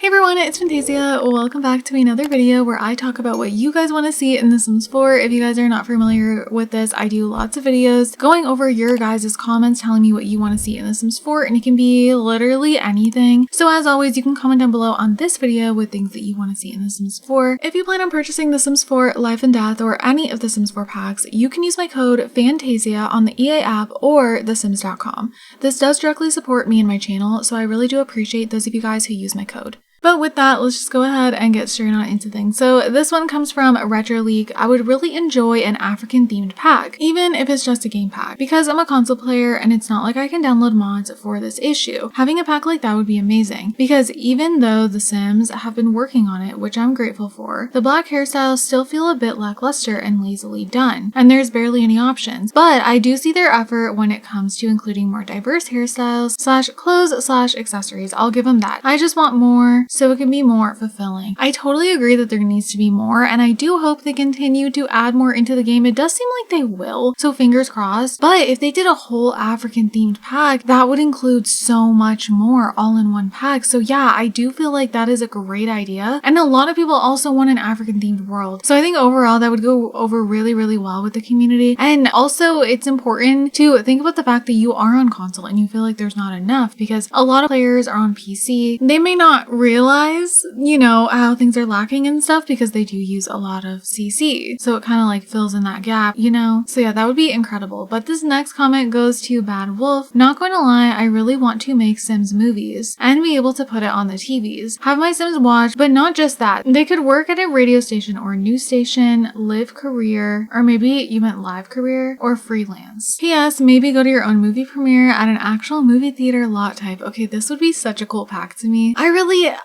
Hey everyone, it's Fantayzia. Welcome back to another video where I talk about what you guys want to see in The Sims 4. If you guys are not familiar with this, I do lots of videos going over your guys' comments telling me what you want to see in The Sims 4, and it can be literally anything. So as always, you can comment down below on this video with things that you want to see in The Sims 4. If you plan on purchasing The Sims 4 Life and Death or any of The Sims 4 packs, you can use my code FANTAYZIA on the EA app or thesims.com. This does directly support me and my channel, so I really do appreciate those of you guys who use my code. But with that, let's just go ahead and get straight on into things. So this one comes from Retro League. I would really enjoy an African themed pack, even if it's just a game pack, because I'm a console player and it's not like I can download mods for this issue. Having a pack like that would be amazing, because even though The Sims have been working on it, which I'm grateful for, the black hairstyles still feel a bit lackluster and lazily done, and there's barely any options. But I do see their effort when it comes to including more diverse hairstyles / clothes / accessories. I'll give them that. I just want more, so it can be more fulfilling. I totally agree that there needs to be more, and I do hope they continue to add more into the game. It does seem like they will, so fingers crossed. But if they did a whole African themed pack, that would include so much more all in one pack. So yeah, I do feel like that is a great idea, and a lot of people also want an African themed world. So I think overall that would go over really well with the community. And also it's important to think about the fact that you are on console and you feel like there's not enough, because a lot of players are on PC. They may not realize, you know, how things are lacking and stuff because they do use a lot of CC. So it kind of like fills in that gap, you know? So yeah, that would be incredible. But this next comment goes to Bad Wolf. Not going to lie, I really want to make Sims movies and be able to put it on the TVs. Have my Sims watch, but not just that. They could work at a radio station or a news station, live career, or maybe you meant live career or freelance. P.S. Maybe go to your own movie premiere at an actual movie theater lot type. Okay, this would be such a cool pack to me.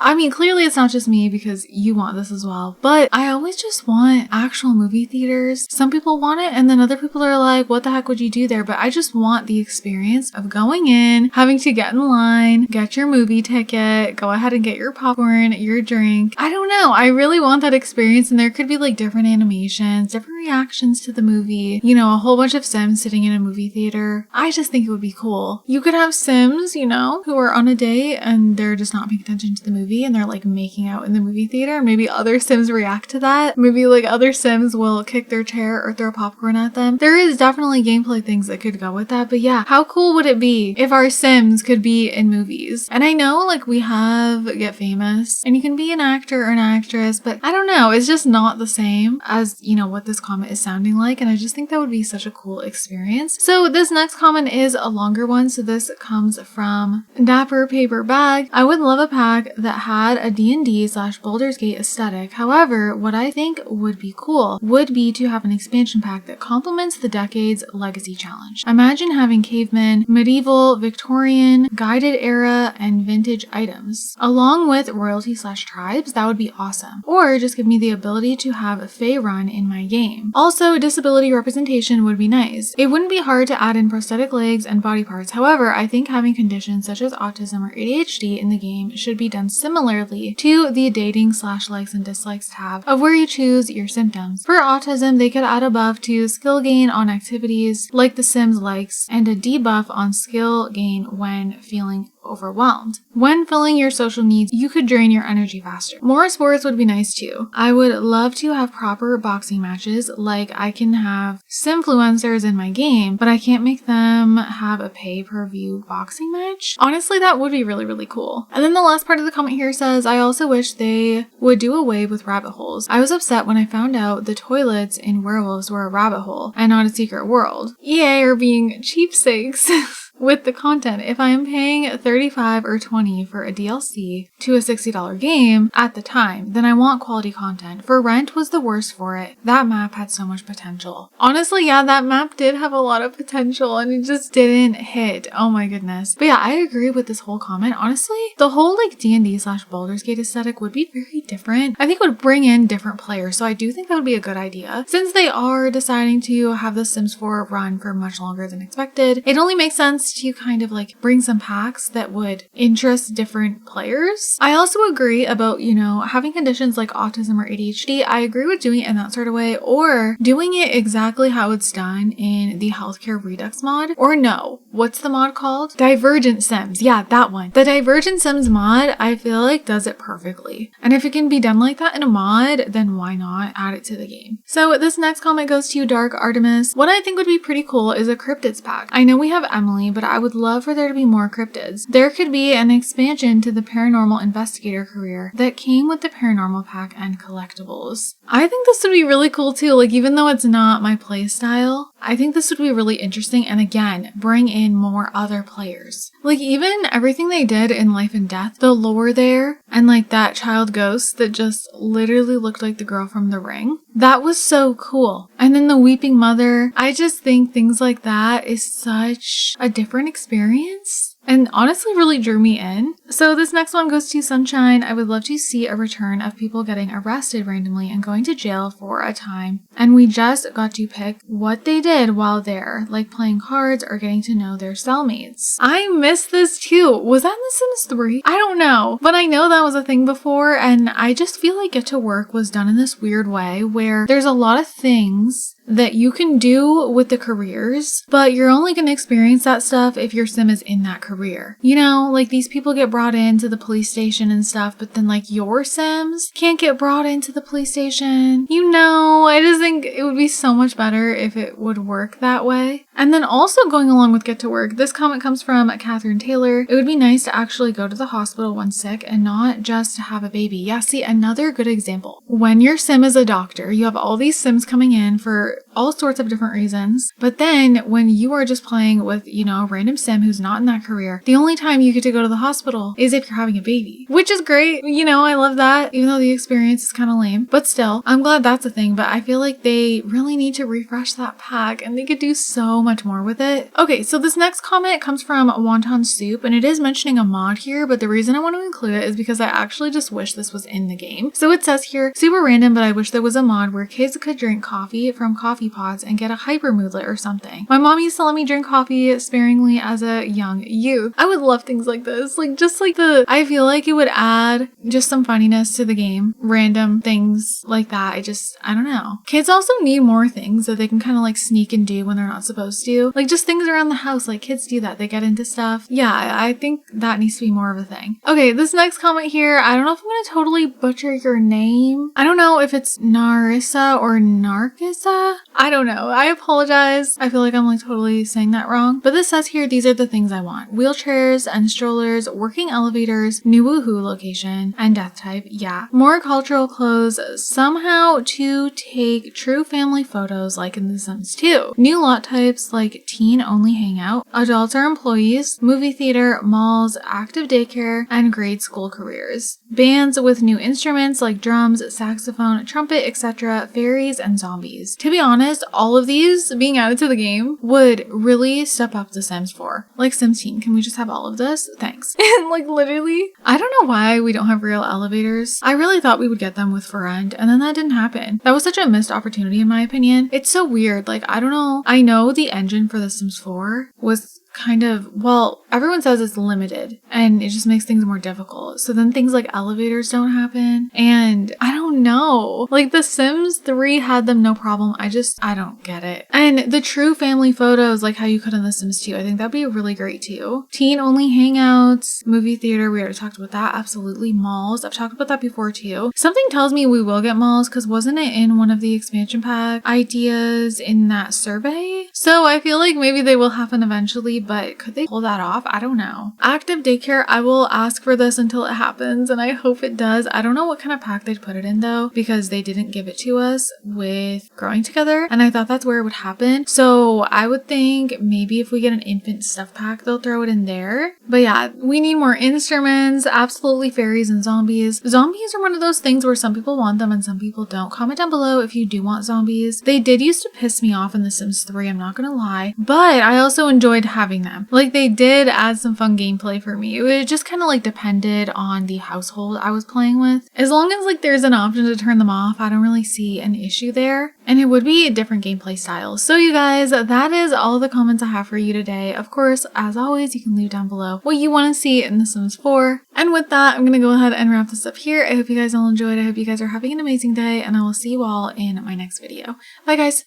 I mean, clearly it's not just me because you want this as well, but I always just want actual movie theaters. Some people want it and then other people are like, what the heck would you do there? But I just want the experience of going in, having to get in line, get your movie ticket, go ahead and get your popcorn, your drink. I don't know. I really want that experience, and there could be like different animations, different reactions to the movie, you know, a whole bunch of Sims sitting in a movie theater. I just think it would be cool. You could have Sims, you know, who are on a date and they're just not paying attention to the movie and they're like making out in the movie theater. Maybe other Sims react to that. Maybe like other Sims will kick their chair or throw popcorn at them. There is definitely gameplay things that could go with that, but yeah, how cool would it be if our Sims could be in movies? And I know like we have Get Famous and you can be an actor or an actress, but I don't know, it's just not the same as, you know, what this comment is sounding like, and I just think that would be such a cool experience. So this next comment is a longer one, so this comes from Dapper Paper Bag. I would love a pack that had a D&D / Baldur's Gate aesthetic. However, what I think would be cool would be to have an expansion pack that complements the Decades Legacy Challenge. Imagine having cavemen, medieval, Victorian, guided era, and vintage items, along with royalty / tribes. That would be awesome. Or just give me the ability to have a Fae run in my game. Also, disability representation would be nice. It wouldn't be hard to add in prosthetic legs and body parts. However, I think having conditions such as autism or ADHD in the game should be done similarly to the dating / likes and dislikes tab of where you choose your symptoms. For autism, they could add a buff to skill gain on activities like The Sims likes, and a debuff on skill gain when feeling overwhelmed. When filling your social needs, you could drain your energy faster. More sports would be nice too. I would love to have proper boxing matches, like I can have Simfluencers in my game, but I can't make them have a pay-per-view boxing match. Honestly, that would be really cool. And then the last part of the comment here says, I also wish they would do away with rabbit holes. I was upset when I found out the toilets in Werewolves were a rabbit hole and not a secret world. EA are being cheapsates. With the content. If I am paying $35 or $20 for a DLC to a $60 game at the time, then I want quality content. For Rent was the worst for it. That map had so much potential. Honestly, yeah, that map did have a lot of potential and it just didn't hit. Oh my goodness. But yeah, I agree with this whole comment. Honestly, the whole like D&D / Baldur's Gate aesthetic would be very different. I think it would bring in different players. So I do think that would be a good idea. Since they are deciding to have the Sims 4 run for much longer than expected, it only makes sense just to kind of like bring some packs that would interest different players. I also agree about, you know, having conditions like autism or ADHD. I agree with doing it in that sort of way, or doing it exactly how it's done in the Healthcare Redux mod. Or no, what's the mod called? Divergent Sims. Yeah, that one. The Divergent Sims mod, I feel like does it perfectly. And if it can be done like that in a mod, then why not add it to the game? So this next comment goes to Dark Artemis. What I think would be pretty cool is a Cryptids pack. I know we have Emily, but I would love for there to be more Cryptids. There could be an expansion to the paranormal investigator career that came with the paranormal pack and collectibles. I think this would be really cool too. Like, even though it's not my play style, I think this would be really interesting, and again, bring in more other players. Like, even everything they did in Life and Death, the lore there, and like that child ghost that just literally looked like the girl from The Ring. That was so cool. And then the Weeping Mother, I just think things like that is such a different experience. And honestly really drew me in. So this next one goes to Sunshine. I would love to see a return of people getting arrested randomly and going to jail for a time. And we just got to pick what they did while there, like playing cards or getting to know their cellmates. I miss this too. Was that in The Sims 3? I don't know. But I know that was a thing before, and I just feel like Get to Work was done in this weird way where there's a lot of things that you can do with the careers, but you're only going to experience that stuff if your sim is in that career. You know, like these people get brought into the police station and stuff, but then like your sims can't get brought into the police station. You know, I just think it would be so much better if it would work that way. And then also going along with Get to Work, this comment comes from Catherine Taylor. It would be nice to actually go to the hospital when sick and not just to have a baby. Yeah, see, another good example. When your sim is a doctor, you have all these sims coming in for all sorts of different reasons. But then when you are just playing with, you know, a random sim who's not in that career, the only time you get to go to the hospital is if you're having a baby, which is great. You know, I love that, even though the experience is kind of lame, but still, I'm glad that's a thing. But I feel like they really need to refresh that pack and they could do so much more with it. Okay, so this next comment comes from Wonton Soup, and it is mentioning a mod here, but the reason I want to include it is because I actually just wish this was in the game. So it says here, super random, but I wish there was a mod where kids could drink coffee from coffee pods and get a hyper moodlet or something. My mom used to let me drink coffee sparingly as a young youth. I would love things like this. Like, just like I feel like it would add just some funniness to the game. Random things like that. I don't know. Kids also need more things that they can kind of like sneak and do when they're not supposed to. Like just things around the house. Like kids do that. They get into stuff. Yeah, I think that needs to be more of a thing. Okay, this next comment here, I don't know if I'm going to totally butcher your name. I don't know if it's Narissa or Narkissa. I don't know. I apologize. I feel like I'm like totally saying that wrong. But this says here, these are the things I want. Wheelchairs and strollers, working elevators, new woohoo location, and death type. Yeah. More cultural clothes, somehow to take true family photos like in The Sims 2. New lot types like teen only hangout, adults or employees, movie theater, malls, active daycare, and grade school careers. Bands with new instruments like drums, saxophone, trumpet, etc., fairies, and zombies. To be honest, all of these being added to the game would really step up The Sims 4. Like Sims Teen, can we just have all of this? Thanks. And like literally, I don't know why we don't have real elevators. I really thought we would get them with For End, and then that didn't happen. That was such a missed opportunity in my opinion. It's so weird. Like, I don't know. I know the engine for The Sims 4 was kind of, well, everyone says it's limited and it just makes things more difficult. So then things like elevators don't happen. And I don't know. Like The Sims 3 had them no problem. I don't get it. And the true family photos, like how you could in The Sims 2, I think that'd be really great too. Teen only hangouts, movie theater, we already talked about that. Absolutely. Malls, I've talked about that before too. Something tells me we will get malls because wasn't it in one of the expansion pack ideas in that survey? So I feel like maybe they will happen eventually, but could they pull that off? I don't know. Active daycare, I will ask for this until it happens and I hope it does. I don't know what kind of pack they'd put it in though, because they didn't give it to us with Growing Together and I thought that's where it would happen. So I would think maybe if we get an infant stuff pack, they'll throw it in there. But yeah, we need more instruments, absolutely fairies and zombies. Zombies are one of those things where some people want them and some people don't. Comment down below if you do want zombies. They did used to piss me off in The Sims 3, I'm not gonna lie, but I also enjoyed having having them. Like, they did add some fun gameplay for me. It just kind of like depended on the household I was playing with. As long as like there's an option to turn them off, I don't really see an issue there. And it would be a different gameplay style. So you guys, that is all the comments I have for you today. Of course, as always, you can leave down below what you want to see in The Sims 4. And with that, I'm going to go ahead and wrap this up here. I hope you guys all enjoyed. I hope you guys are having an amazing day, and I will see you all in my next video. Bye guys.